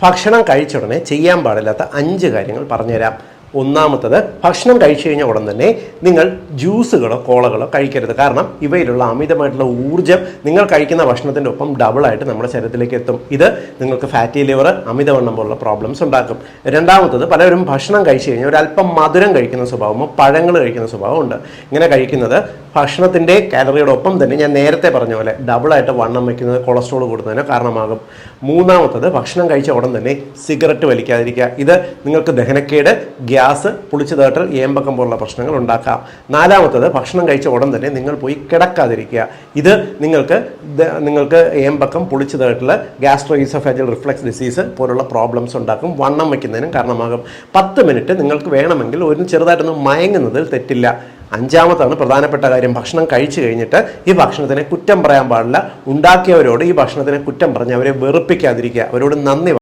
ഭക്ഷണം കഴിച്ച ഉടനെ ചെയ്യാൻ പാടില്ലാത്ത 5 കാര്യങ്ങൾ പറഞ്ഞുതരാം. ഒന്നാമത്തത്, ഭക്ഷണം കഴിച്ചു കഴിഞ്ഞാൽ ഉടൻ തന്നെ നിങ്ങൾ ജ്യൂസുകളോ കോളകളോ കഴിക്കരുത്. കാരണം ഇവയിലുള്ള അമിതമായിട്ടുള്ള ഊർജ്ജം നിങ്ങൾ കഴിക്കുന്ന ഭക്ഷണത്തിൻ്റെ ഒപ്പം ഡബിളായിട്ട് നമ്മുടെ ശരീരത്തിലേക്ക് എത്തും. ഇത് നിങ്ങൾക്ക് ഫാറ്റി ലിവർ, അമിതവണ്ണം പോലുള്ള പ്രോബ്ലംസ് ഉണ്ടാക്കും. രണ്ടാമത്തത്, പലരും ഭക്ഷണം കഴിച്ചു കഴിഞ്ഞാൽ ഒരല്പം മധുരം കഴിക്കുന്ന സ്വഭാവമോ പഴങ്ങൾ കഴിക്കുന്ന സ്വഭാവമുണ്ട്. ഇങ്ങനെ കഴിക്കുന്നത് ഭക്ഷണത്തിൻ്റെ കാലറിയുടെ ഒപ്പം തന്നെ ഞാൻ നേരത്തെ പറഞ്ഞ പോലെ ഡബിളായിട്ട് വണ്ണം വയ്ക്കുന്നത്, കൊളസ്ട്രോൾ കൂടുന്നതിന് കാരണമാകും. മൂന്നാമത്തത്, ഭക്ഷണം കഴിച്ച ഉടൻ തന്നെ സിഗരറ്റ് വലിക്കാതിരിക്കുക. ഇത് നിങ്ങൾക്ക് ദഹനക്കേട്, ഗ്യാസ്, പുളിച്ചു തേട്ടൽ, ഏമ്പക്കം പോലുള്ള പ്രശ്നങ്ങൾ ഉണ്ടാക്കാം. നാലാമത്തത്, ഭക്ഷണം കഴിച്ച ഉടൻ തന്നെ നിങ്ങൾ പോയി കിടക്കാതിരിക്കുക. ഇത് നിങ്ങൾക്ക് ഏമ്പക്കം, പുളിച്ചു തേട്ടൽ, ഗ്യാസ്ട്രോഇസോഫേജൽ റിഫ്ലക്സ് ഡിസീസ് പോലുള്ള പ്രോബ്ലംസ് ഉണ്ടാക്കും, വണ്ണം വയ്ക്കുന്നതിനും കാരണമാകും. 10 മിനിറ്റ് നിങ്ങൾക്ക് വേണമെങ്കിൽ ചെറുതായിട്ടൊന്ന് മയങ്ങുന്നതിൽ തെറ്റില്ല. അഞ്ചാമത്താണ് പ്രധാനപ്പെട്ട കാര്യം, ഭക്ഷണം കഴിച്ചു കഴിഞ്ഞിട്ട് ഈ ഭക്ഷണത്തിനെ കുറ്റം പറയാൻ പാടില്ല. ഉണ്ടാക്കിയവരോട് ഈ ഭക്ഷണത്തിനെ കുറ്റം പറഞ്ഞ് അവരെ വെറുപ്പിക്കാതിരിക്കുക, അവരോട് നന്ദി